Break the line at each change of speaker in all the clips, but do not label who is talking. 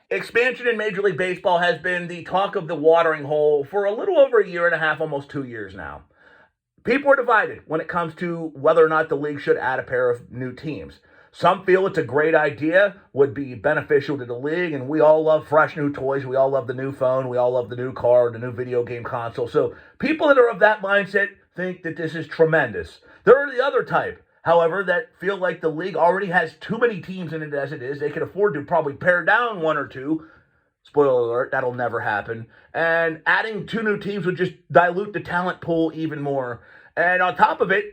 Expansion in Major League Baseball has been the talk of the watering hole for a little over a year and a half, almost 2 years now. People are divided when it comes to whether or not the league should add a pair of new teams. Some feel it's a great idea, would be beneficial to the league, and we all love fresh new toys. We all love the new phone. We all love the new car, the new video game console. So people that are of that mindset think that this is tremendous. There are the other type, however, that feel like the league already has too many teams in it as it is. They can afford to probably pare down one or two. Spoiler alert, that'll never happen. And adding two new teams would just dilute the talent pool even more. And on top of it,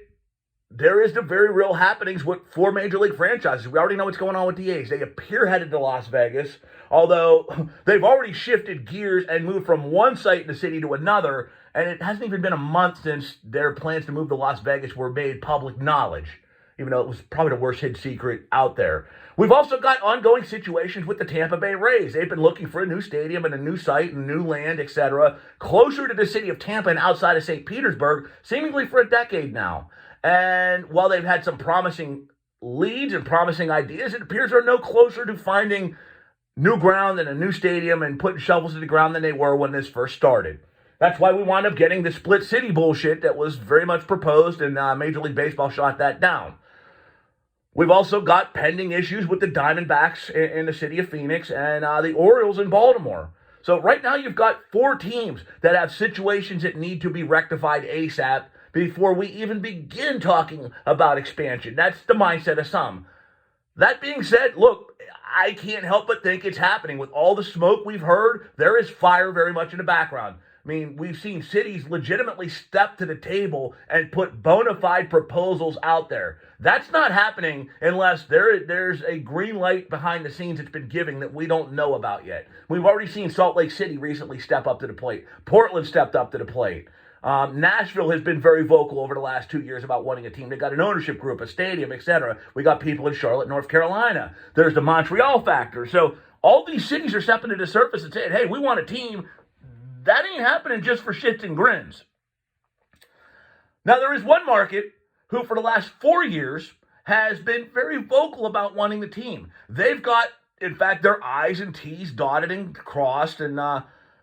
there is the very real happenings with four major league franchises. We already know what's going on with the A's. They appear headed to Las Vegas, although they've already shifted gears and moved from one site in the city to another, and it hasn't even been a month since their plans to move to Las Vegas were made public knowledge, even though it was probably the worst hidden secret out there. We've also got ongoing situations with the Tampa Bay Rays. They've been looking for a new stadium and a new site and new land, etc., closer to the city of Tampa and outside of St. Petersburg, seemingly for a decade now. And while they've had some promising leads and promising ideas, it appears they're no closer to finding new ground and a new stadium and putting shovels in the ground than they were when this first started. That's why we wound up getting the split city bullshit that was very much proposed, and Major League Baseball shot that down. We've also got pending issues with the Diamondbacks in the city of Phoenix and the Orioles in Baltimore. So right now you've got four teams that have situations that need to be rectified ASAP before we even begin talking about expansion. That's the mindset of some. That being said, look, I can't help but think it's happening. With all the smoke we've heard, there is fire very much in the background. I mean, we've seen cities legitimately step to the table and put bona fide proposals out there. That's not happening unless there's a green light behind the scenes that's been given that we don't know about yet. We've already seen Salt Lake City recently step up to the plate. Portland stepped up to the plate. Nashville has been very vocal over the last 2 years about wanting a team. They got an ownership group, a stadium, etc. We got people in Charlotte, North Carolina. There's the Montreal factor. So all these cities are stepping to the surface and saying, hey, we want a team. That ain't happening just for shits and grins. Now, there is one market who, for the last 4 years, has been very vocal about wanting the team. They've got, in fact, their I's and T's dotted and crossed, and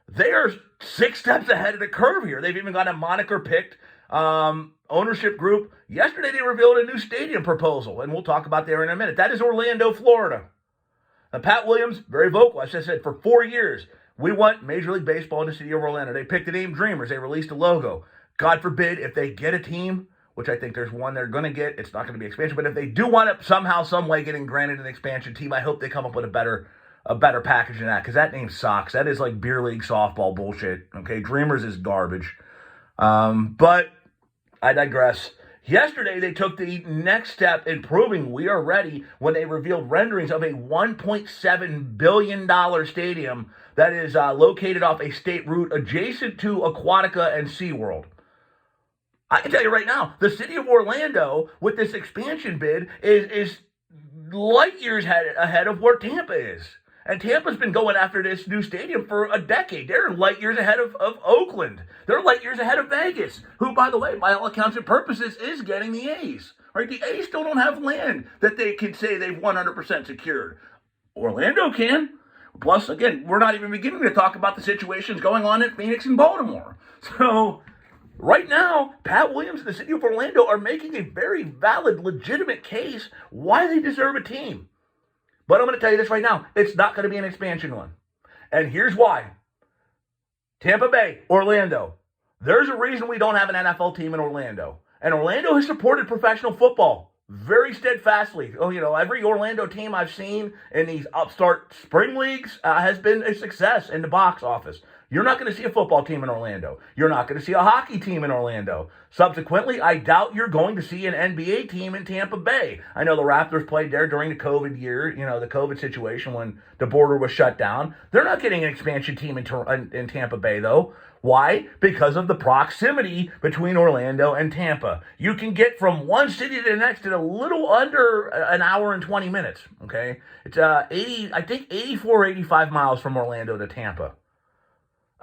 they are 6 steps ahead of the curve here. They've even got a moniker picked, ownership group. Yesterday, they revealed a new stadium proposal, and we'll talk about there in a minute. That is Orlando, Florida. Now, Pat Williams, very vocal. As I said, for 4 years, we want Major League Baseball in the city of Orlando. They picked the name Dreamers. They released a logo. God forbid if they get a team, which I think there's one they're going to get, it's not going to be expansion. But if they do want it somehow, some way getting granted an expansion team, I hope they come up with a better package than that, because that name sucks. That is like beer league softball bullshit. Okay, Dreamers is garbage. But I digress. Yesterday, they took the next step in proving we are ready when they revealed renderings of a $1.7 billion stadium that is located off a state route adjacent to Aquatica and SeaWorld. I can tell you right now, the city of Orlando, with this expansion bid, is light years ahead of where Tampa is. And Tampa's been going after this new stadium for a decade. They're light years ahead of Oakland. They're light years ahead of Vegas, who, by the way, by all accounts and purposes, is getting the A's. Right? The A's still don't have land that they can say they've 100% secured. Orlando can. Plus, again, we're not even beginning to talk about the situations going on in Phoenix and Baltimore. So, right now, Pat Williams and the city of Orlando are making a very valid, legitimate case why they deserve a team. But I'm going to tell you this right now. It's not going to be an expansion one. And here's why. Tampa Bay, Orlando. There's a reason we don't have an NFL team in Orlando. And Orlando has supported professional football very steadfastly. Oh, every Orlando team I've seen in these upstart spring leagues has been a success in the box office. You're not going to see a football team in Orlando. You're not going to see a hockey team in Orlando. Subsequently, I doubt you're going to see an NBA team in Tampa Bay. I know the Raptors played there during the COVID year, the COVID situation when the border was shut down. They're not getting an expansion team in Tampa Bay, though. Why? Because of the proximity between Orlando and Tampa. You can get from one city to the next in a little under an hour and 20 minutes, okay? It's 84, 85 miles from Orlando to Tampa.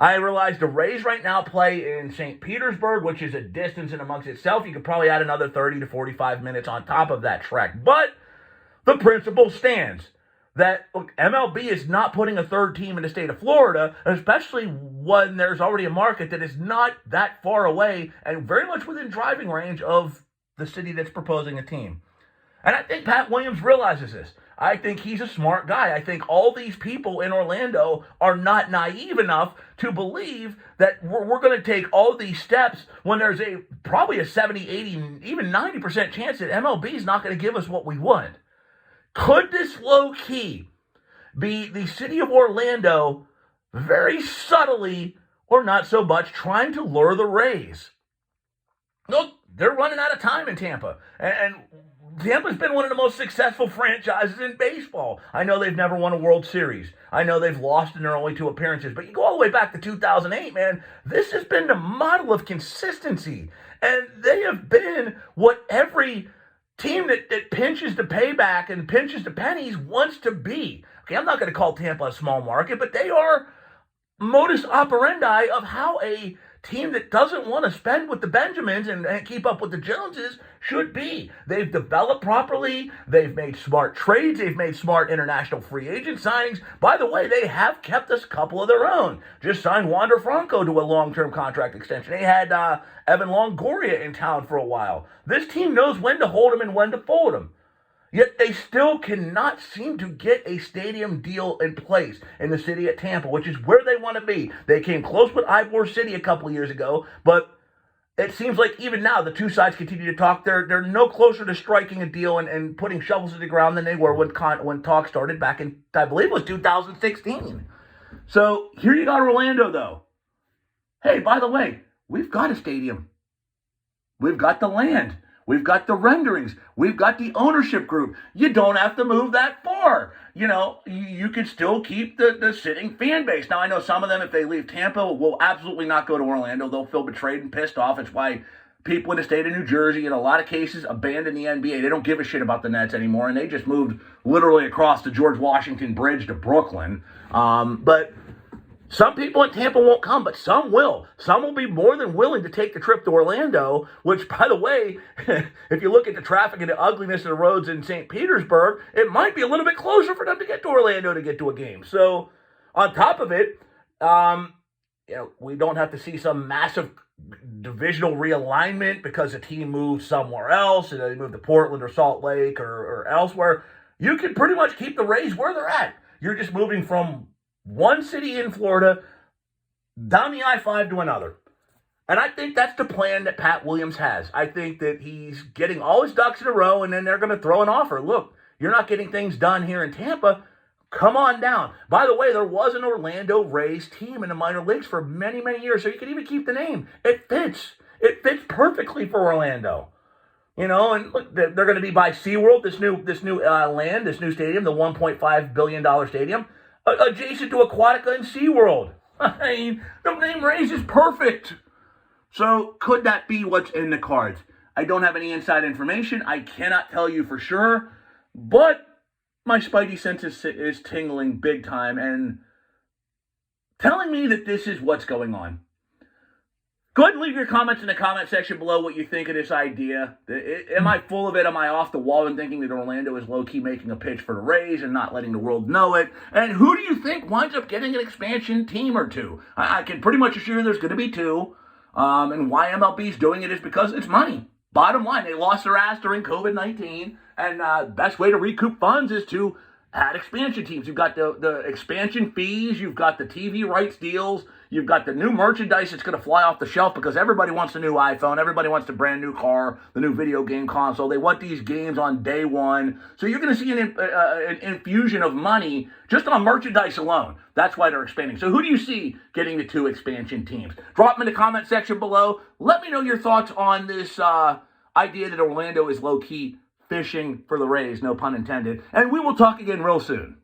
I realize the Rays right now play in St. Petersburg, which is a distance in amongst itself. You could probably add another 30 to 45 minutes on top of that trek. But the principle stands. that look, MLB is not putting a third team in the state of Florida, especially when there's already a market that is not that far away and very much within driving range of the city that's proposing a team. And I think Pat Williams realizes this. I think he's a smart guy. I think all these people in Orlando are not naive enough to believe that we're going to take all these steps when there's probably a 70, 80, even 90% chance that MLB is not going to give us what we want. Could this low-key be the city of Orlando very subtly, or not so much, trying to lure the Rays? Look, they're running out of time in Tampa. And Tampa's been one of the most successful franchises in baseball. I know they've never won a World Series. I know they've lost in their only 2 appearances. But you go all the way back to 2008, man, this has been the model of consistency. And they have been what every team that pinches the payback and pinches the pennies wants to be. Okay, I'm not going to call Tampa a small market, but they are modus operandi of how a team that doesn't want to spend with the Benjamins and keep up with the Joneses should be. They've developed properly. They've made smart trades. They've made smart international free agent signings. By the way, they have kept a couple of their own. Just signed Wander Franco to a long-term contract extension. They had Evan Longoria in town for a while. This team knows when to hold him and when to fold him. Yet they still cannot seem to get a stadium deal in place in the city of Tampa, which is where they want to be. They came close with Ivor City a couple of years ago, but it seems like even now the two sides continue to talk. They're no closer to striking a deal and putting shovels in the ground than they were when talk started back in, I believe it was 2016. So here you got Orlando, though. Hey, by the way, we've got a stadium. We've got the land. We've got the renderings. We've got the ownership group. You don't have to move that far. You know, you can still keep the sitting fan base. Now, I know some of them, if they leave Tampa, will absolutely not go to Orlando. They'll feel betrayed and pissed off. It's why people in the state of New Jersey, in a lot of cases, abandon the NBA. They don't give a shit about the Nets anymore, and they just moved literally across the George Washington Bridge to Brooklyn. But some people in Tampa won't come, but some will. Some will be more than willing to take the trip to Orlando, which, by the way, if you look at the traffic and the ugliness of the roads in St. Petersburg, it might be a little bit closer for them to get to Orlando to get to a game. So, on top of it, we don't have to see some massive divisional realignment because a team moves somewhere else, and they move to Portland or Salt Lake or elsewhere. You can pretty much keep the Rays where they're at. You're just moving from one city in Florida down the I-5 to another. And I think that's the plan that Pat Williams has. I think that he's getting all his ducks in a row, and then they're going to throw an offer. Look, you're not getting things done here in Tampa. Come on down. By the way, there was an Orlando Rays team in the minor leagues for many, many years, so you can even keep the name. It fits. It fits perfectly for Orlando. You know, and look, they're going to be by SeaWorld, this new land, this new stadium, the $1.5 billion stadium, adjacent to Aquatica and SeaWorld. I mean, the name Rays is perfect. So could that be what's in the cards? I don't have any inside information. I cannot tell you for sure. But my spidey sense is tingling big time and telling me that this is what's going on. Go ahead and leave your comments in the comment section below what you think of this idea. Am I full of it? Am I off the wall and thinking that Orlando is low-key making a pitch for the Rays and not letting the world know it? And who do you think winds up getting an expansion team or two? I can pretty much assure there's going to be two. And why MLB is doing it is because it's money. Bottom line, they lost their ass during COVID-19. And the best way to recoup funds is to add expansion teams. You've got the expansion fees. You've got the TV rights deals. You've got the new merchandise that's going to fly off the shelf because everybody wants a new iPhone. Everybody wants the brand new car, the new video game console. They want these games on day one. So you're going to see an infusion of money just on merchandise alone. That's why they're expanding. So who do you see getting the two expansion teams? Drop them in the comment section below. Let me know your thoughts on this idea that Orlando is low-key fishing for the Rays, no pun intended. And we will talk again real soon.